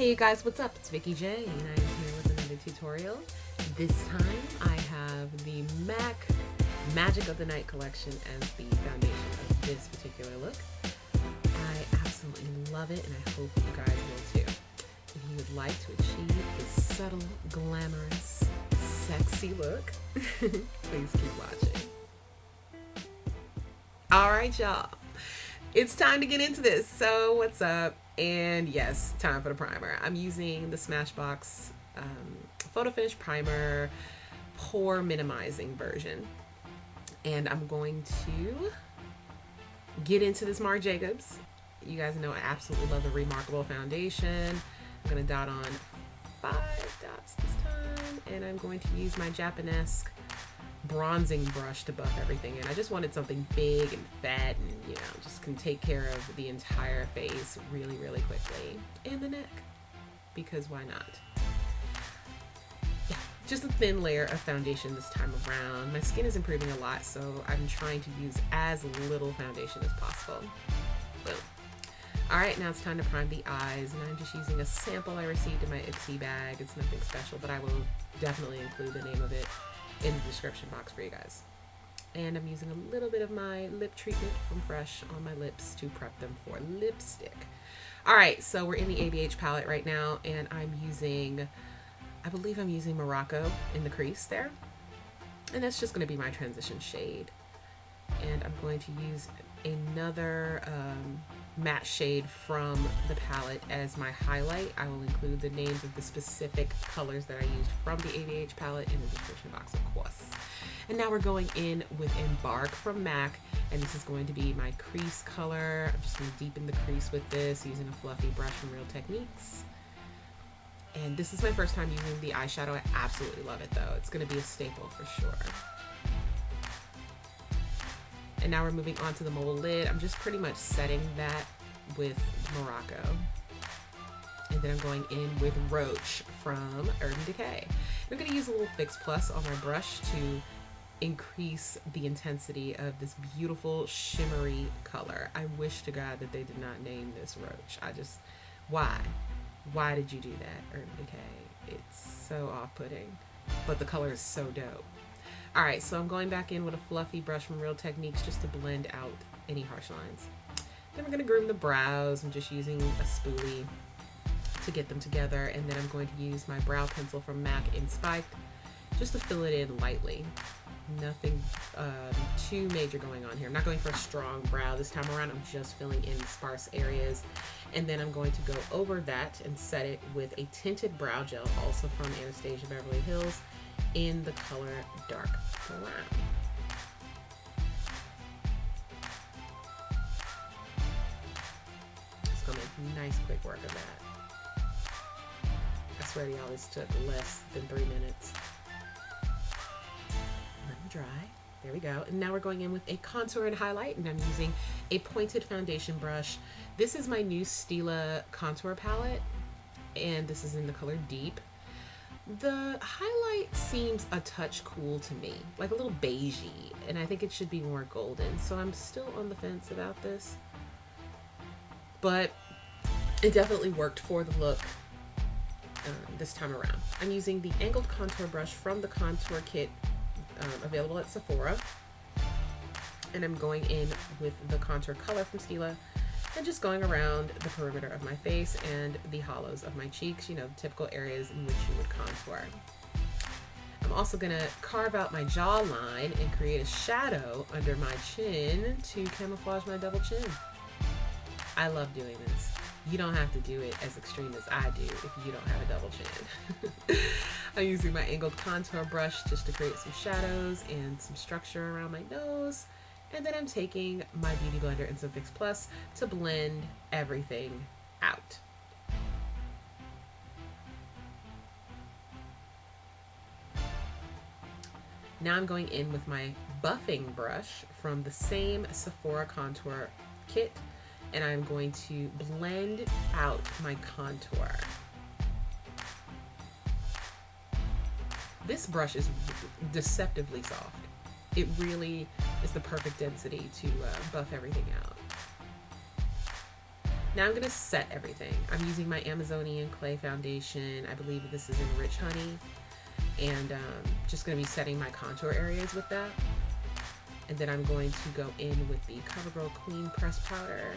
Hey you guys, what's up? It's Vikeejeah and I'm here with another tutorial. This time I have the MAC Magic of the Night collection as the foundation of this particular look. I absolutely love it and I hope you guys will too. If you would like to achieve this subtle, glamorous, sexy look, please keep watching. Alright y'all, it's time to get into this. So what's up? And yes, time for the primer. I'm using the Smashbox Photo Finish Primer Pore Minimizing version. And I'm going to get into this Marc Jacobs. You guys know I absolutely love the Remarkable foundation. I'm going to dot on 5 dots this time. And I'm going to use my Japanesque bronzing brush to buff everything in. I just wanted something big and fat and, you know, just can take care of the entire face really, really quickly. And the neck, because why not? Yeah, just a thin layer of foundation this time around. My skin is improving a lot, so I'm trying to use as little foundation as possible. Boom. Alright, now it's time to prime the eyes, and I'm just using a sample I received in my Ipsy bag. It's nothing special, but I will definitely include the name of it in the description box for you guys. And I'm using a little bit of my lip treatment from Fresh on my lips to prep them for lipstick. Alright, so we're in the ABH palette right now, and I'm using, I believe I'm using Morocco in the crease there. And that's just going to be my transition shade. And I'm going to use another matte shade from the palette as my highlight. I will include the names of the specific colors that I used from the ABH palette in the description box, of course. And now we're going in with Embark from MAC, and this is going to be my crease color. I'm just going to deepen the crease with this using a fluffy brush from Real Techniques. And this is my first time using the eyeshadow. I absolutely love it though. It's going to be a staple for sure. And now we're moving on to the mobile lid. I'm just pretty much setting that with Morocco. And then I'm going in with Roach from Urban Decay. I'm going to use a little Fix Plus on my brush to increase the intensity of this beautiful shimmery color. I wish to God that they did not name this Roach. Why? Why did you do that, Urban Decay? It's so off-putting, but the color is so dope. Alright, so I'm going back in with a fluffy brush from Real Techniques just to blend out any harsh lines. Then we're going to groom the brows. I'm just using a spoolie to get them together, and then I'm going to use my brow pencil from MAC in Spiked just to fill it in lightly. Nothing too major going on here. I'm not going for a strong brow this time around. I'm just filling in sparse areas. And then I'm going to go over that and set it with a tinted brow gel, also from Anastasia Beverly Hills, in the color Dark Brown. Just gonna make nice quick work of that. I swear they always took less than 3 minutes. Let them dry. There we go. And now we're going in with a contour and highlight, and I'm using a pointed foundation brush. This is my new Stila contour palette, and this is in the color Deep. The highlight seems a touch cool to me, like a little beigey, and I think it should be more golden, so I'm still on the fence about this. But it definitely worked for the look this time around. I'm using the angled contour brush from the contour kit available at Sephora, and I'm going in with the contour color from Stila and just going around the perimeter of my face and the hollows of my cheeks, you know, the typical areas in which you would contour. I'm also going to carve out my jawline and create a shadow under my chin to camouflage my double chin. I love doing this. You don't have to do it as extreme as I do if you don't have a double chin. I'm using my angled contour brush just to create some shadows and some structure around my nose. And then I'm taking my Beauty Blender and some Fix Plus to blend everything out. Now I'm going in with my buffing brush from the same Sephora contour kit, and I'm going to blend out my contour. This brush is deceptively soft. It really is the perfect density to buff everything out. Now I'm gonna set everything. I'm using my Amazonian clay foundation. I believe this is in Rich Honey. And just gonna be setting my contour areas with that. And then I'm going to go in with the CoverGirl Queen Press Powder.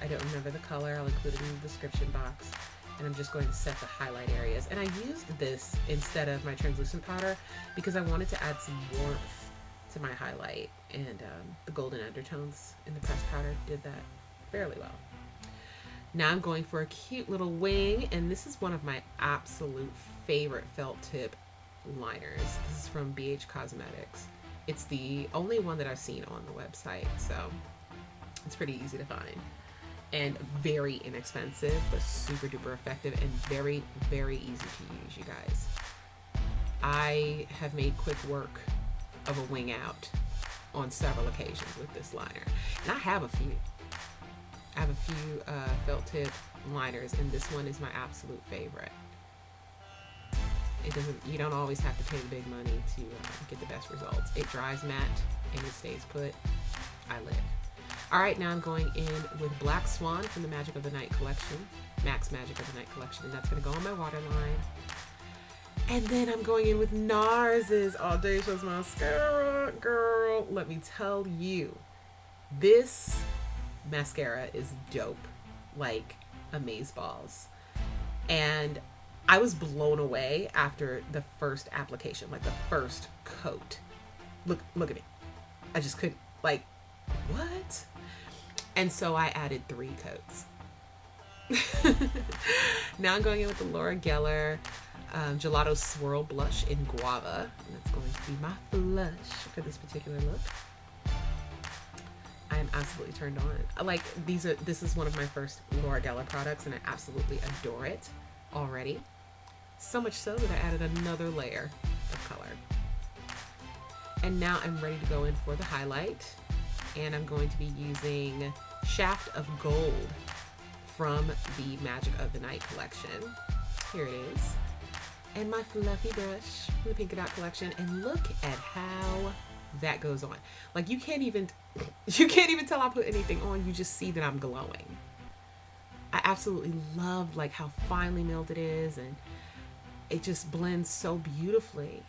I don't remember the color, I'll include it in the description box. And I'm just going to set the highlight areas. And I used this instead of my translucent powder because I wanted to add some warmth to my highlight. And the golden undertones in the pressed powder did that fairly well. Now I'm going for a cute little wing, and this is one of my absolute favorite felt tip liners. This is from BH Cosmetics. It's the only one that I've seen on the website, so it's pretty easy to find. And very inexpensive, but super duper effective and very, very easy to use, you guys. I have made quick work of a wing out on several occasions with this liner. And I have a few. I have a few felt tip liners, and this one is my absolute favorite. It doesn't, you don't always have to pay the big money to get the best results. It dries matte and it stays put. I live. All right, now I'm going in with Black Swan from the Magic of the Night collection, Max Magic of the Night collection, and that's gonna go on my waterline. And then I'm going in with NARS's Audacious Mascara. Girl, let me tell you, this mascara is dope, like amazeballs. And I was blown away after the first application, like the first coat. Look at me. I just couldn't, like, what? And so I added 3 coats. Now I'm going in with the Laura Gellar Gellato Swirl Blush in Guava. And that's going to be my blush for this particular look. I am absolutely turned on. Like, this is one of my first Laura Gellar products, and I absolutely adore it already. So much so that I added another layer of color. And now I'm ready to go in for the highlight. And I'm going to be using Shaft of Gold from the Magic of the Night collection. Here it is. And my fluffy brush from the Pink Dot collection. And look at how that goes on. Like, you can't even tell I put anything on. You just see that I'm glowing. I absolutely love like how finely milled it is, and it just blends so beautifully.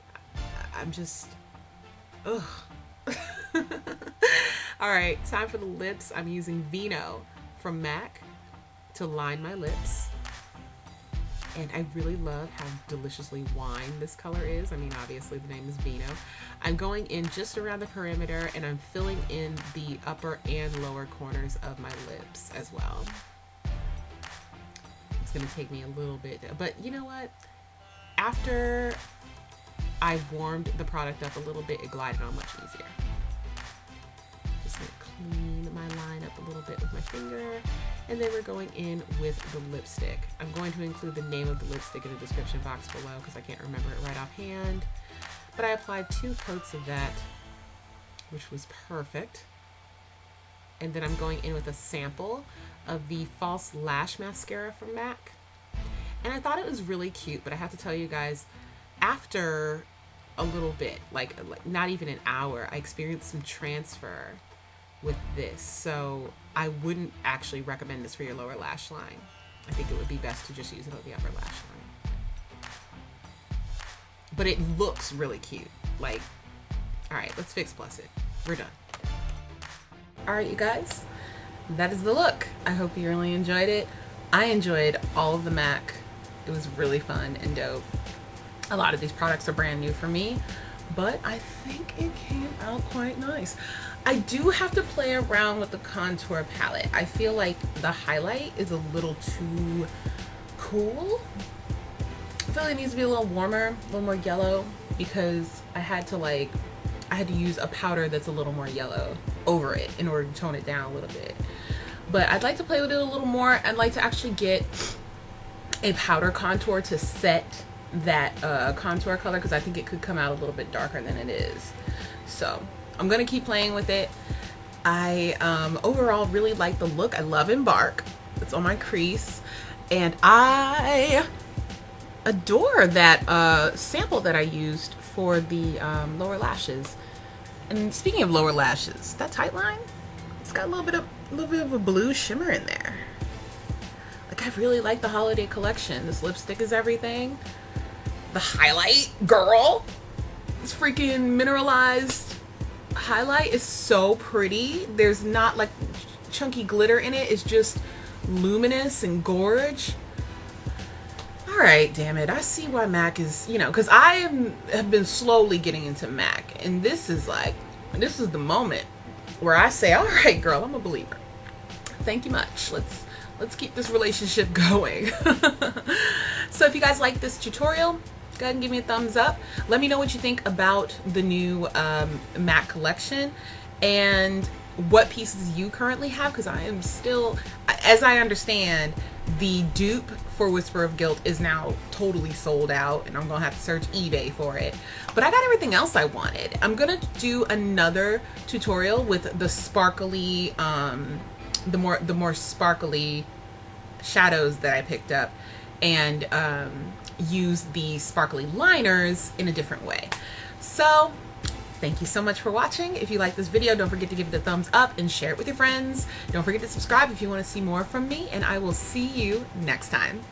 I'm just, ugh. All right, time for the lips. I'm using Vino from MAC to line my lips. And I really love how deliciously wine this color is. I mean, obviously the name is Vino. I'm going in just around the perimeter, and I'm filling in the upper and lower corners of my lips as well. It's gonna take me a little bit, but you know what? After I warmed the product up a little bit, it glided on much easier. Just gonna clean my line up a little bit with my finger. And then we're going in with the lipstick. I'm going to include the name of the lipstick in the description box below because I can't remember it right offhand. But I applied 2 coats of that, which was perfect. And then I'm going in with a sample of the False Lash Mascara from MAC. And I thought it was really cute, but I have to tell you guys, after a little bit, like not even an hour, I experienced some transfer with this. So I wouldn't actually recommend this for your lower lash line. I think it would be best to just use it on the upper lash line. But it looks really cute. Like, all right, let's Fix Plus it. We're done. All right, you guys, that is the look. I hope you really enjoyed it. I enjoyed all of the MAC. It was really fun and dope. A lot of these products are brand new for me, but I think it came out quite nice. I do have to play around with the contour palette. I feel like the highlight is a little too cool. I feel like it needs to be a little warmer, a little more yellow, because I had to use a powder that's a little more yellow over it in order to tone it down a little bit. But I'd like to play with it a little more. I'd like to actually get a powder contour to set that contour color, because I think it could come out a little bit darker than it is. So I'm gonna keep playing with it. I overall really like the look. I love Embark. It's on my crease, and I adore that sample that I used for the lower lashes. And speaking of lower lashes, that tight line, it's got a little bit of a blue shimmer in there. really like the holiday collection. This lipstick is everything. The highlight, girl. This freaking mineralized highlight is so pretty. There's not like chunky glitter in it. It's just luminous and gorge. All right, damn it. I see why MAC is, you know, because have been slowly getting into MAC, and this is the moment where I say, all right, girl, I'm a believer. Thank you much. Let's keep this relationship going. So if you guys like this tutorial, go ahead and give me a thumbs up. Let me know what you think about the new MAC collection and what pieces you currently have, because I am still, as I understand, the dupe for Whisper of Guilt is now totally sold out, and I'm gonna have to search eBay for it. But I got everything else I wanted. I'm gonna do another tutorial with the sparkly, the more sparkly shadows that I picked up, and use the sparkly liners in a different way. So thank you so much for watching. If you like this video, don't forget to give it a thumbs up and share it with your friends. Don't forget to subscribe if you want to see more from me, and I will see you next time.